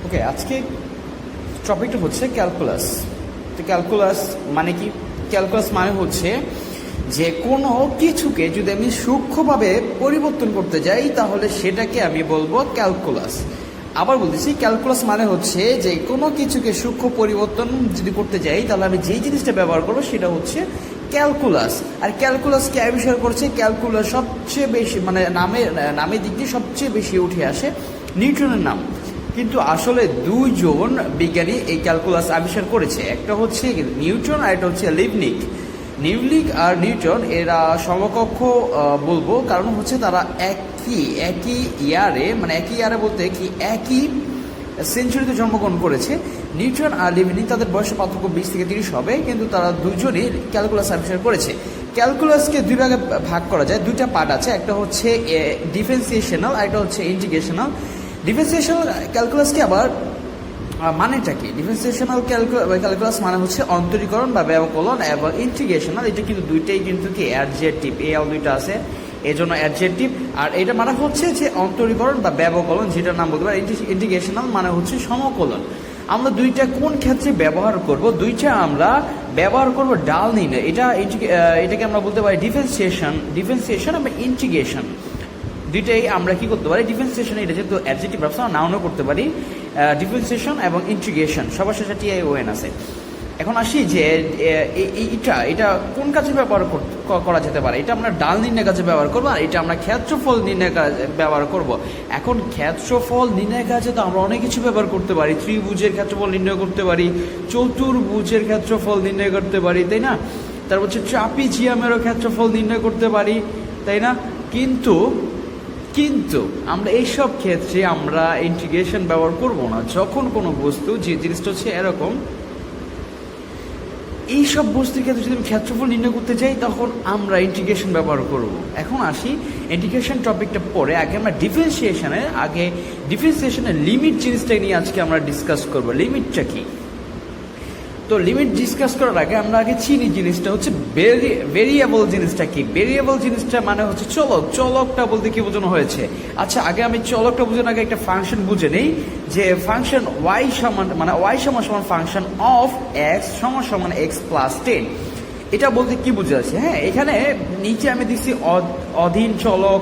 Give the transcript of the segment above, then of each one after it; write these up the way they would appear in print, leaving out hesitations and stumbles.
ওকে, আজকে টপিকটা হচ্ছে ক্যালকুলাস। তো ক্যালকুলাস মানে কি? ক্যালকুলাস মানে হচ্ছে যে কোনো কিছুকে যদি আমি সূক্ষ্মভাবে পরিবর্তন করতে যাই তাহলে সেটাকে আমি বলবো ক্যালকুলাস। আবার বলতেছি, ক্যালকুলাস মানে হচ্ছে যে কোনো কিছুকে সূক্ষ্ম পরিবর্তন যদি করতে যাই তাহলে আমি যেই জিনিসটা ব্যবহার করবো সেটা হচ্ছে ক্যালকুলাস। আর ক্যালকুলাসকে আবিষ্কার করছে, ক্যালকুলাস সবচেয়ে বেশি মানে নামের দিক দিয়ে সবচেয়ে বেশি উঠে আসে নিউটনের নাম। কিন্তু আসলে দুইজন বিজ্ঞানী এই ক্যালকুলাস আবিষ্কার করেছে, একটা হচ্ছে নিউটন আর একটা হচ্ছে লিবনিক। নিউলিক আর নিউটন এরা সমকক্ষ বলবো, কারণ হচ্ছে তারা একই ইয়ারে বলতে কি একই সেঞ্চুরিতে জন্মগ্রহণ করেছে। নিউটন আর লিবনিক তাদের বয়সের পার্থক্য 20 থেকে 30 হবে, কিন্তু তারা দুজনই ক্যালকুলাস আবিষ্কার করেছে। ক্যালকুলাসকে দুই ভাগে ভাগ করা যায়, দুইটা পার্ট আছে, একটা হচ্ছে ডিফারেন্সিয়েশনাল আর একটা হচ্ছে ইন্টিগ্রেশনাল। ডিফারেন্সিয়েশনাল ক্যালকুলাসকে আবার মানেটা কি? ডিফারেন্সিয়েশনাল ক্যালকুলাস মানে হচ্ছে অন্তরীকরণ বা ব্যবকলন, এবং ইন্টিগ্রেশনাল এটা কিন্তু দুইটাই কিন্তু কি অ্যাডজেক্টিভ, দুইটা আছে এজন্য অ্যাডজেক্টিভ। আর এটা মানে হচ্ছে যে অন্তরীকরণ বা ব্যবকলন, যেটার নাম বলতে পারি ইন্টিগ্রেশনাল মানে হচ্ছে সমকলন। আমরা দুইটা কোন ক্ষেত্রে ব্যবহার করব? দুইটা আমরা ব্যবহার করব ডাল নির্ণয়। এটাকে আমরা বলতে পারি ডিফারেন্সিয়েশন এবং ইন্টিগ্রেশন। দুইটাই আমরা কি করতে পারি? ডিফারেন্সিয়েশন এটা যেহেতু অ্যাডজেক্টিভ ভার্ব আমরা নাউনও করতে পারি। ডিফারেন্সিয়েশন এবং ইন্টিগ্রেশন সবার শেষে TION আছে। এখন আসি যে এটা কোন কাজে ব্যবহার করা যেতে পারে? এটা আমরা ডাল নির্ণয় কাজে ব্যবহার করবো, আর এটা আমরা ক্ষেত্রফল নির্ণয় কাজে ব্যবহার করব। এখন ক্ষেত্রফল নির্ণয় কাজে তো আমরা অনেক কিছু ব্যবহার করতে পারি। ত্রিভুজের ক্ষেত্রফল নির্ণয় করতে পারি, চতুর্ভুজের ক্ষেত্রফল নির্ণয় করতে পারি, তাই না? তারপর হচ্ছে ট্রাপিজিয়ামেরও ক্ষেত্রফল নির্ণয় করতে পারি, তাই না? কিন্তু আমরা এইসব ক্ষেত্রে আমরা ইন্টিগ্রেশন ব্যবহার করব না। যখন কোনো বস্তু, যে জিনিসটা হচ্ছে এরকম, এইসব বস্তুর ক্ষেত্রে যদি আমি ক্ষেত্রফল নির্ণয় করতে চাই তখন আমরা ইন্টিগ্রেশন ব্যবহার করব। এখন আসি ইন্টিগ্রেশন টপিকটা পরে, আগে আমরা ডিফারেন্সিয়েশনের লিমিট জিনিসটা নিয়ে আজকে আমরা ডিসকাস করব। লিমিটটা কি? তো লিমিট ডিসকাস করার আগে আমরা চিনি জিনিসটা হচ্ছে ভেরিয়েবল। জিনিসটা কি? ভেরিয়েবল জিনিসটা মানে হচ্ছে চলকটা বলতে কি বোঝানো হয়েছে? আচ্ছা, আগে আমি চলকটা বোঝানোর আগে একটা ফাংশন বুঝে নেই, যে ফাংশন y সমান ফাংশন অফ x সমান x প্লাস 10। এটা বলতে কি বুঝাচ্ছে? হ্যাঁ, এখানে নিচে আমি দিচ্ছি অধীন চলক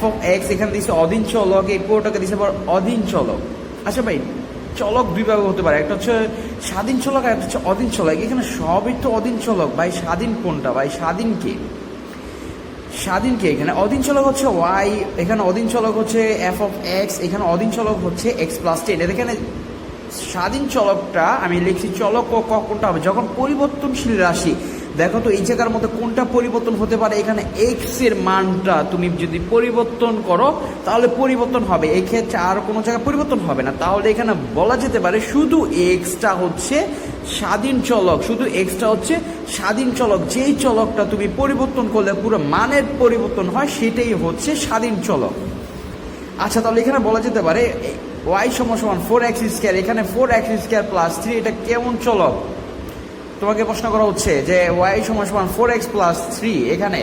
f(x), এখানে দিচ্ছি অধীন চলক, এই পুরোটাকে দিচ্ছি আবার অধীন চলক। আচ্ছা ভাই, চলক বিভাগ হতে পারে, একটা হচ্ছে স্বাধীন চলক আর একটা হচ্ছে অধীন চলক। এখানে সবই তো অধীন চলক ভাই। স্বাধীন কোনটা ভাই? স্বাধীন কে? এখানে অধীন চলক হচ্ছে y, এখানে অধীন চলক হচ্ছে f(x), এখানে অধীন চলক হচ্ছে x প্লাস 10। এখানে স্বাধীন চলকটা আমি লিখছি চলক কোনটা হবে? যখন পরিবর্তনশীল রাশি, দেখো তো এই জায়গার মধ্যে কোনটা পরিবর্তন হতে পারে? এখানে x এর মানটা তুমি যদি পরিবর্তন করো তাহলে পরিবর্তন হবে, এই ক্ষেত্রে আর কোনো জায়গায় পরিবর্তন হবে না। তাহলে এখানে বলা যেতে পারে শুধু xটা হচ্ছে স্বাধীন চলক। যেই চলকটা তুমি পরিবর্তন করলে পুরো মানের পরিবর্তন হয় সেটাই হচ্ছে স্বাধীন চলক। আচ্ছা, তাহলে এখানে বলা যেতে পারে y সমান 4x², এখানে 4x² প্লাস 3, এটা কেমন চলক? তোমাকে প্রশ্ন করা হচ্ছে যে y সমান 4x প্লাস 3, এখানে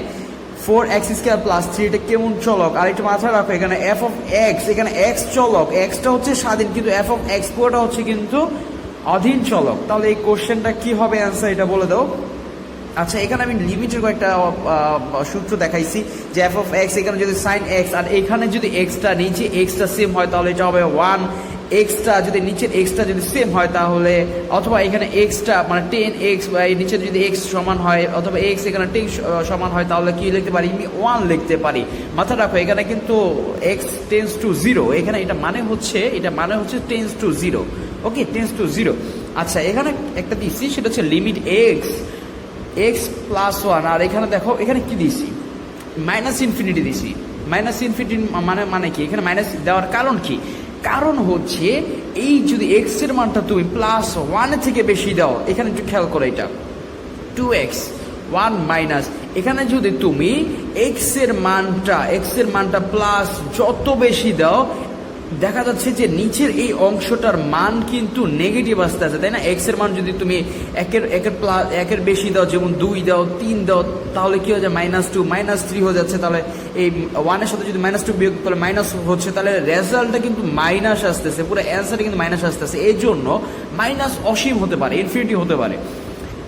4x² প্লাস 3, এটা কেমন চলক? আর একটু মাথায় রাখো, এখানে f(x), এখানে x চলক, xটা হচ্ছে স্বাধীন, কিন্তু f(x) পুরোটা হচ্ছে কিন্তু অধীন চলক। তাহলে এই কোশ্চেনটা কি হবে অ্যান্সার, এটা বলে দাও। আচ্ছা, এখানে আমি লিমিটের কয়েকটা সূত্র দেখাইছি, যে f(x), এখানে যদি sin x, আর এখানে যদি xটা নিচে xটা সেম হয় তাহলে এটা হবে 1। এক্সটা যদি নিচের এক্সটা যদি সেম হয় তাহলে, অথবা এখানে এক্সটা মানে 10x বা নিচে যদি এক্স সমান হয়, অথবা এক্স এখানে 10 সমান হয়, তাহলে কি লিখতে পারি? 1 লিখতে পারি। মাথা রাখো, এখানে কিন্তু x টেন্স টু 0, এখানে এটা মানে হচ্ছে tense to 0। Okay, tense to 0। আচ্ছা, এখানে একটা দিচ্ছি, সেটা হচ্ছে লিমিট x প্লাস 1। আর এখানে দেখো, এখানে কি দিছি? -ইনফিনিটি দিছি। -ইনফিনিটি মানে কি? এখানে মাইনাস দেওয়ার কারণ কি? কারণ হচ্ছে এই যদি x এর মানটা তুমি প্লাস 1 থেকে বেশি দাও, এখানে একটু খেয়াল করো, এটা 2x 1 মাইনাস, এখানে যদি তুমি x এর মানটা প্লাস যত বেশি দাও, দেখা যাচ্ছে যে নিচের এই অংশটার মান কিন্তু নেগেটিভ আসতে আছে, তাই না? এক্স এর মান যদি তুমি একের বেশি দাও, যেমন 2 দাও, 3 দাও, তাহলে কি হয়ে যায় -2 -3 হয়ে যাচ্ছে। তাহলে এই 1 এর সাথে যদি -2 বিয়োগ তাহলে মাইনাস হচ্ছে, তাহলে রেজাল্টটা কিন্তু মাইনাস আসতেছে, পুরো অ্যান্সারটা কিন্তু মাইনাস আসতেছে। এই জন্য মাইনাস অসীম হতে পারে, ইনফিনিটি হতে পারে।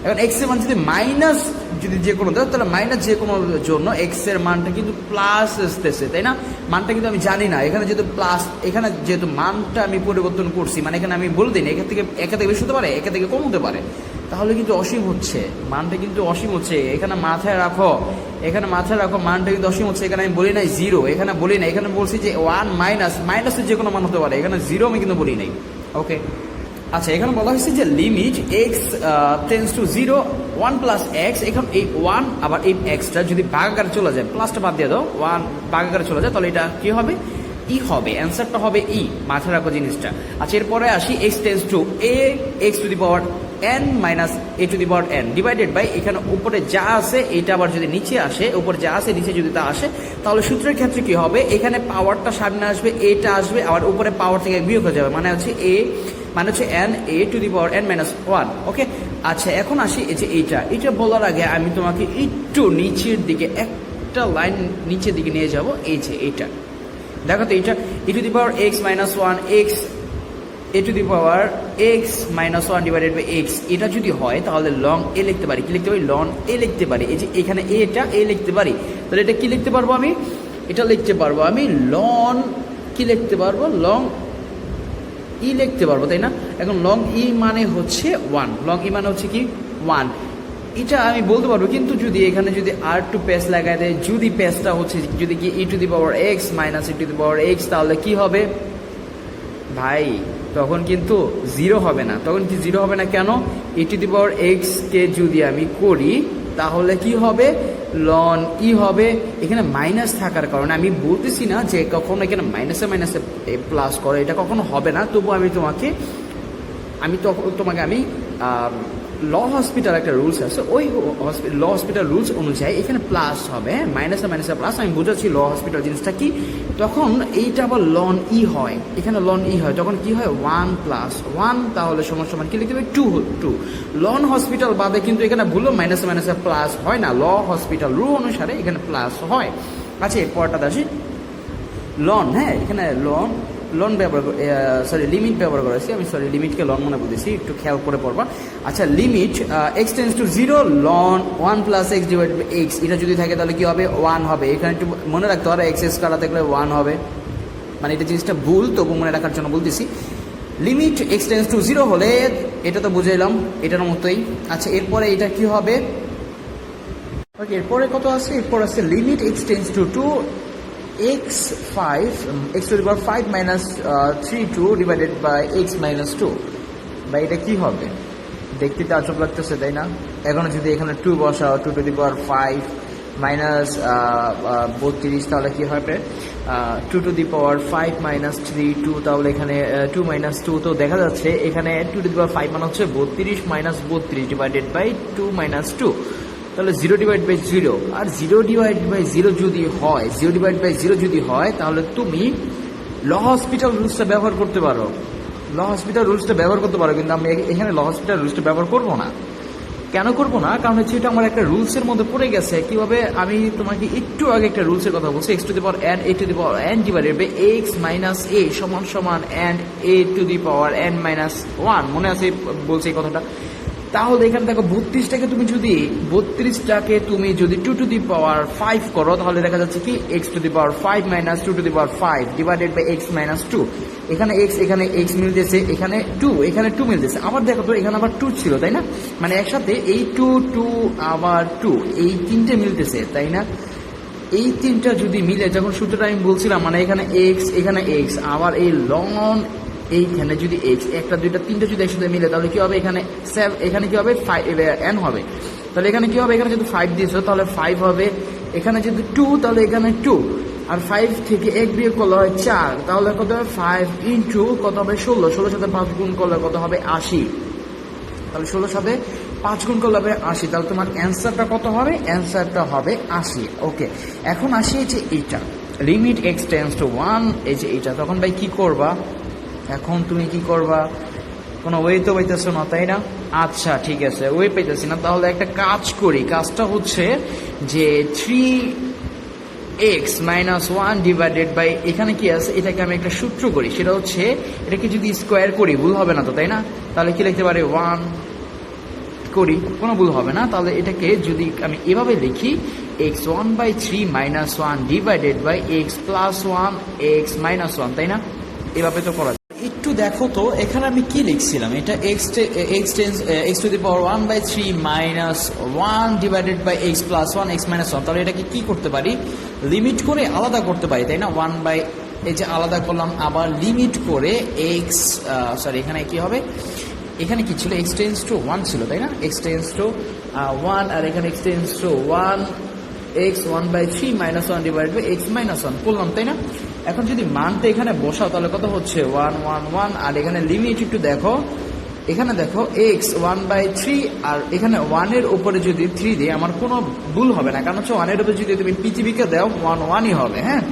এখন এক্স এর মান যদি মাইনাস যদি যে কোনো দাও, তাহলে মাইনাস যে কোনো জন্য এক্স এর মানটা কিন্তু প্লাস আসতেছে, তাই না? মানটা কিন্তু আমি জানি না, এখানে যেহেতু প্লাস, এখানে যেহেতু মানটা আমি পরিবর্তন করছি, মানে এখানে আমি বলে দিই এখান থেকে একা থেকে বেশি হতে পারে, একা থেকে কম হতে পারে, তাহলে কিন্তু অসীম হচ্ছে, মানটা কিন্তু অসীম হচ্ছে। এখানে মাথায় রাখো, মানটা কিন্তু অসীম হচ্ছে। এখানে আমি বলি নাই 0, এখানে বলি না, এখানে বলছি যে 1 মাইনাসের যে কোনো মান হতে পারে, এখানে 0 আমি কিন্তু বলি নাই। ওকে, আচ্ছা, এখানে বলা হয়েছে যে limit x tends to 0 1 plus x. এখন এই 1 আবার এই এক্সটা যদি ভাগাকারে চলে যায়, প্লাসটা বাদ দিয়ে দাও, 1 ভাগাকারে চলে যায়, তাহলে এটা কি হবে? ই হবে, অ্যান্সারটা হবে ই। মাথায় রাখো জিনিসটা। আচ্ছা, এরপরে আসি x tends to a x to the power n minus a to the power n divided by, এখানে উপরে যা আছে এটা আবার যদি নিচে আসে, উপরে যা আছে নিচে যদি তা আসে, তাহলে সূত্রের ক্ষেত্রে কি হবে? এখানে পাওয়ারটা সামনে আসবে, এটা আসবে, আবার উপরে পাওয়ার থেকে বিয়োগ হয়ে যাবে, মানে হচ্ছে n a to the power n minus 1। ওকে, আচ্ছা, এখন আসি এই যে এইটা বলার আগে আমি তোমাকে একটু নিচের দিকে একটা লাইন নিচের দিকে নিয়ে যাব। এই যে এইটা দেখো তো, এইটা e to the power x minus 1 x a to the power x minus 1 divided by x, এটা যদি হয় তাহলে লং a লিখতে পারি। কি লিখতে পারি? লং a লিখতে পারি। এই যে এখানে এটা a লিখতে পারি, তাহলে এটা কি লিখতে পারবো আমি? এটা লিখতে পারবো আমি লং, কি লিখতে পারবো? লং ই লিখতে পারবো, তাই না? এখন লং ই মানে হচ্ছে 1, লং ই মানে হচ্ছে কি 1, এটা আমি বলতে পারবো। কিন্তু যদি এখানে যদি আর টু পেস লাগাই দেয়, যদি পেসটা হচ্ছে যদি কি e to the power x minus e to the power x, তাহলে কি হবে ভাই? তখন কিন্তু 0 হবে না। তখন কি 0 হবে না? কেন? ই টু দি পাওয়ার এক্স কে যদি আমি করি তাহলে কি হবে? লন ই হবে। এখানে মাইনাস থাকার কারণে আমি বলতেছি না যে কখনো এখানে মাইনাসে প্লাস করে, এটা কখনো হবে না। তবু আমি তোমাকে ল হসপিটাল একটা রুলস আছে, ওই ল হসপিটাল রুলস অনুযায়ী এখানে প্লাস হবে, মাইনাসে প্লাস। আমি বুঝাচ্ছি ল হসপিটাল জিনিসটা কি। তখন এইটা আবার লন ই হয়, এখানে লন ই হয়, তখন কি হয়? 1 প্লাস 1, তাহলে সমান কি লিখতে হবে? 2। লন হসপিটাল বাদে কিন্তু এখানে ভুলো মাইনাসে প্লাস হয় না, ল হসপিটাল রুল অনুসারে এখানে প্লাস হয়। আচ্ছা, এরপরটা আসি লন। হ্যাঁ, এখানে লন ব্যবহার লিমিট ব্যবহার করেছি আমি, লিমিটকে লন মনে বলতেছি, একটু খেয়াল করে পড়বা। আচ্ছা, লিমিট এক্স টেন্স টু 0 লন 1 plus x divide by x, এটা যদি থাকে তাহলে কি হবে? 1 হবে। এখানে একটু মনে রাখতে হবে, এক্স কাটা থাকলে 1 হবে, মানে এটা জিনিসটা ভুল, তবু মনে রাখার জন্য বলতেছি। লিমিট এক্স টেন্স টু 0 হলে এটা তো বুঝাইলাম, এটার মতোই। আচ্ছা, এরপরে এটা কি হবে? ওকে, এরপরে কত আছে? এরপর আছে limit x tends to 2 x to the power 5 minus 3 divided by x minus 2। বা এটা কি হবে? দেখতে তো আজব লাগতেছে, তাই না? এখন যদি এখানে 2 বসাও, 2 to the power 5 মাইনাস 32, তাহলে কি হবে? 2 to the power 5 মাইনাস 3 2, তাহলে এখানে 2 মাইনাস 2, তো দেখা যাচ্ছে এখানে 2 to the power 5 মানে হচ্ছে 32 মাইনাস 32 ডিভাইডেড বাই 2 মাইনাস 2, তাহলে 0 ডিভাইড বাই 0। আর 0 ডিভাইড বাই 0 যদি হয় তাহলে তুমি ল হসপিটাল রুলসটা ব্যবহার করতে পারো, কিন্তু আমি এখানে ল হসপিটাল রুলসটা ব্যবহার করবো না। কেন করবো না? কারণ হচ্ছে এটা আমার একটা রুলসের মধ্যে পড়ে গেছে। কিভাবে? আমি তোমাকে একটু আগে একটা রুলসের কথা বলছি, x to the power n a to the power n divided by x minus a সমান and a to the power n minus 1, মনে আছে বলছি এই কথাটা? তাহলে এখানে দেখো 32টাকে তুমি যদি 2 টু দি পাওয়ার 5 করো, তাহলে দেখা যাচ্ছে কি x to the power 5 minus 2 to the power 5 divided by x minus 2। এখানে x মিলতেছে, এখানে 2 মিলতেছে। আবার দেখো তো, এখানে আবার 2 ছিল, তাই না? মানে একসাথে এই 2 আবার 2 এই তিনটে মিলতেছে, তাই না? এই তিনটা যদি মিলে, যখন সূত্রটা আমি বলছিলাম, মানে এখানে x আবার এই লন এইখানে যদি x, একটা দুইটা তিনটা যদি একসাথে মিলে, তাহলে কি হবে? এখানে কি হবে? n হবে। তাহলে এখানে কি হবে? এখানে যদি 5 দিয়েছো তাহলে 5 হবে, এখানে যদি 2 তাহলে এখানে 2, আর 5 থেকে 1 বিয়োগ করলে হয় 4, তাহলে কত হবে? 5 ইন্টু কত হবে? 16 সাথে 5 গুণ করলে কত হবে? 80। তাহলে 16 সাথে 5 গুণ করলে হবে 80, তাহলে তোমার অ্যান্সারটা কত হবে? অ্যান্সারটা হবে 80। ওকে, এখন আসি যে এইটা। Limit x tends two one, এই যে এইটা, তখন ভাই কি করবা? এখন তুমি কি করবা? কোনো ওয়ে তো পাইতেছো না, তাই না? আচ্ছা ঠিক আছে, ওয়ে পাইতেছি না, তাহলে একটা কাজ করি। কাজটা হচ্ছে যে 3x minus one divided by, এখানে কি আছে, এটাকে আমি একটা সূত্র করি। সেটা হচ্ছে এটাকে যদি স্কোয়ার করি, ভুল হবে না তো, তাই না? তাহলে কি লিখতে পারি? 1 করি, কোনো ভুল হবে না। তাহলে এটাকে যদি আমি এভাবে লিখি, x1/3 minus one divided by x plus one x minus one, তাই না? এভাবে তো করা। একটু দেখো তো এখানে আমি কি লিখছিলাম, এটা x to the power 1/3 minus one divided by x plus one x minus one. তাহলে এটাকে কি করতে পারি? লিমিট করে আলাদা করতে পারি, তাই না? এই যে আলাদা করলাম, আবার লিমিট করে এখানে কি হবে, এখানে কি ছিল? x টেন্স টু 1 ছিল, তাই না? x টেন্স টু 1, আর এখানে x tends to 1 x 1/3 minus one divide by x minus one করলাম, তাই না? এখন যদি মানটা এখানে বসাও তাহলে কত হচ্ছে? 1 1 1, আর এখানে লিমিট একটু দেখো, এখানে দেখো x 1/3, আর এখানে 1 এর উপরে যদি 3 দিই আমার কোনো ভুল হবে না, কারণ হচ্ছে 1 এর উপরে যদি তুমি পৃথিবীকে দাও 1 1ই হবে। হ্যাঁ,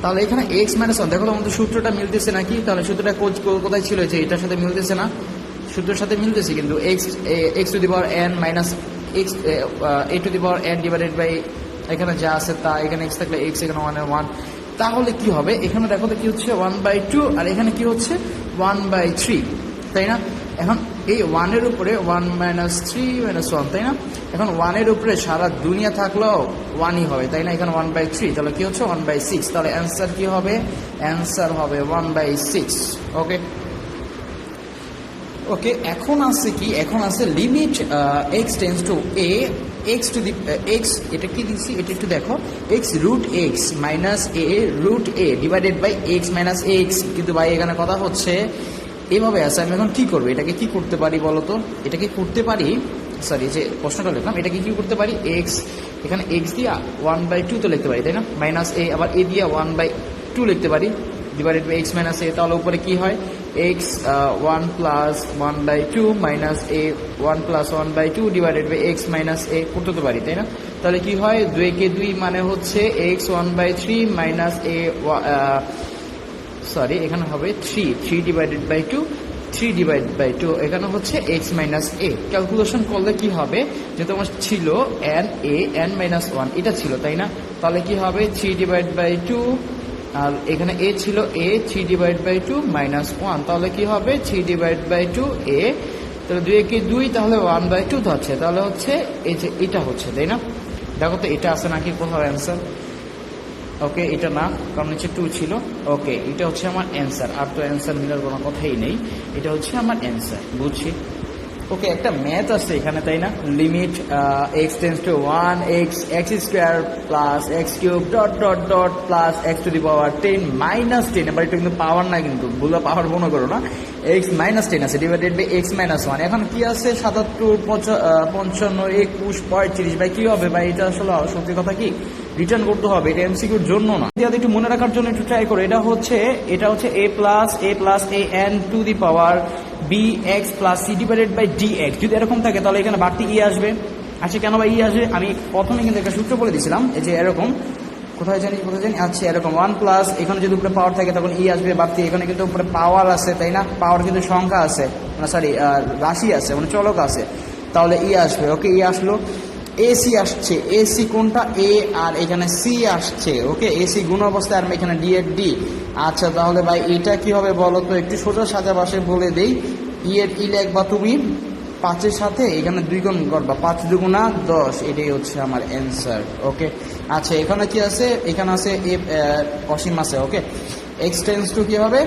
তাহলে এখানে x মাইনাস ওয়ান, দেখো তো আমাদের সূত্রটা মিলতেছে নাকি? তাহলে সূত্রটা কোথায় ছিল? যে এটার সাথে মিলতেছে না? সূত্রের সাথে মিলতেছে, কিন্তু x to the power n minus x a to the power n divided by এখানে যা আছে তা, এখানে x থাকলে x, এখানে 1 তাহলে কি হবে? এখানে দেখো তো কি হচ্ছে? 1/2, আর এখানে কি হচ্ছে? 1/3, তাই না? এখন এই 1 এর উপরে 1 মাইনাস 3 মাইনাস 1, তাই না? এখন 1 এর উপরে সারা দুনিয়া থাকলেও 1ই হবে, তাই না? এখানে 1/3, তাহলে কি হচ্ছে? 1/6। তাহলে অ্যান্সার কি হবে? অ্যান্সার হবে 1/6। ওকে ওকে, এখন আছে কি? এখন আছে limit x tends to a x to the x, এটা কি দিচ্ছি? এটা একটু দেখো, x root x minus a root a divided by x minus x। কিন্তু ভাই এখানে কথা হচ্ছে এভাবে আছে, আমি এখন কি করবো? এটাকে কি করতে পারি বলো তো? এটাকে করতে পারি, সরি যে প্রশ্নটা লিখলাম, এটাকে কি করতে পারি? x, এখানে x দিয়া 1/2 তো লিখতে পারি, তাই না? মাইনাস a, আবার a দিয়া 1/2 লিখতে পারি divided by x minus a। তাহলে উপরে কি হয়? x 1 plus 1/2 minus a 1 plus 1/2 divided by x minus a করতে পারি, তাই না? তাহলে কি হয়? 2 কে 2 মানে হচ্ছে x 1/3 মাইনাস a, এখানে হবে 3 ডিভাইডেড বাই 2, 3 ডিভাইড বাই 2, এখানে হচ্ছে x মাইনাস a। ক্যালকুলেশন করলে কি হবে? যে তোমার ছিল n মাইনাস 1, এটা ছিল, তাই না? তাহলে কি হবে? 3 ডিভাইড বাই 2, আর এখানে a ছিল a, 3 ডিভাইড বাই 2 মাইনাস 1, তাহলে কি হবে? 3 ডিভাইড বাই 2 a, তাহলে 2 কে 2, তাহলে 1/2 হচ্ছে, তাহলে হচ্ছে এই যে এটা হচ্ছে, তাই না? দেখো তো এটা আছে নাকি কোথাও অ্যান্সার? ওকে, এটা না, কারণ নিচে 2 ছিল। ওকে, এটা হচ্ছে আমার অ্যান্সার, আর তো অ্যান্সার মিলার কোনো কথাই নেই, এটা হচ্ছে আমার অ্যান্সার, বুঝছি। ওকে, একটা ম্যাথ আছে এখানে, তাই না? Limit x tends to 1 x square plus x cube dot dot dot plus x to the power 10 minus 10, এবার এটা কিন্তু পাওয়ার না, কিন্তু ভুল পাওয়ার মনে করো না, x মাইনাস 10 আছে ডিভাইডেড বাই x মাইনাস 1। এখন কি আছে? 77 55 21 35, ভাই কি হবে ভাই? এটা আসলে সত্যি কথা কি রিটার্ন করতে হবে, এটা এমসিকিউর জন্য না, একটু মনে রাখার জন্য একটু ট্রাই করো। এটা হচ্ছে a plus a n to the power bx plus c divided by dx। যদি এরকম থাকে তাহলে এখানে বাড়তি ই আসবে। আচ্ছা, কেন ভাই ই আসবে? আমি প্রথমে কিন্তু একটা সূত্র বলে দিয়েছিলাম, এই যে এরকম, কোথায় জানি, আচ্ছা এরকম 1 প্লাস, এখানে যদি উপরে পাওয়ার থাকে তখন ই আসবে বাড়তি। এখানে কিন্তু উপরে পাওয়ার আছে, তাই না? পাওয়ার কিন্তু সংখ্যা আছে, রাশি আছে, মানে চলক আছে, তাহলে ই আসবে। ওকে, ই আসলো। এসি আসছে, এসি কোনটা? এ, আর এখানে সি আসছে। ওকে, এসি গুণ অবস্থায়, আর এখানে ডি এর ডি। আচ্ছা, তাহলে ভাই এটা কি হবে বলো তো? একটু সোজা সাজা পাশে বলে দেই, ই এর ই লেখবা তুমি 5-এর সাথে, এখানে 2 গুণ করবা, 5 দুগুণা 10, এটাই হচ্ছে আমার অ্যান্সার। ওকে, আচ্ছা এখানে কি আছে? এখানে আছে অসীম আছে। ওকে, এক্স টেন্স টু কি হবে?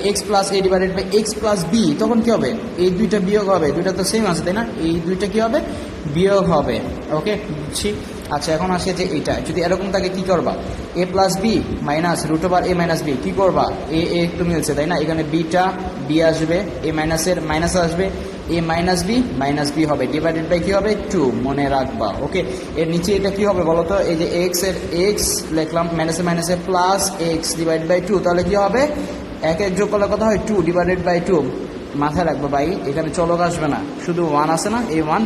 X plus a divided by x plus b, তখন কি হবে? এই দুইটা বিয়োগ হবে, দুইটা তো সেম আছে, তাই না? এই দুইটা কি হবে? বিয়োগ হবে। ওকে, বুঝছি। আচ্ছা, এখন আসে যে এইটা যদি এরকম থাকে কি করবা? A plus b minus root over a minus b, কি করবা? এ একটু মিলছে, তাই না? এখানে বিটা বি আসবে, এ মাইনাসের মাইনাস আসবে, এ মাইনাস বি হবে ডিভাইডেড বাই কি হবে? 2, মনে রাখবা। ওকে, এর নিচে এটা কি হবে বলো তো? এই যে এক্স এর এক্স লিখলাম, মাইনাসে প্লাস এক্স ডিভাইড বাই 2, তাহলে কি হবে? 1 যোগ করলে কত হয়? 2 ডিভাইডেড বাই 2। মাথায় রাখবো ভাই, এখানে চলক আসবে না, শুধু 1 আছে না, a1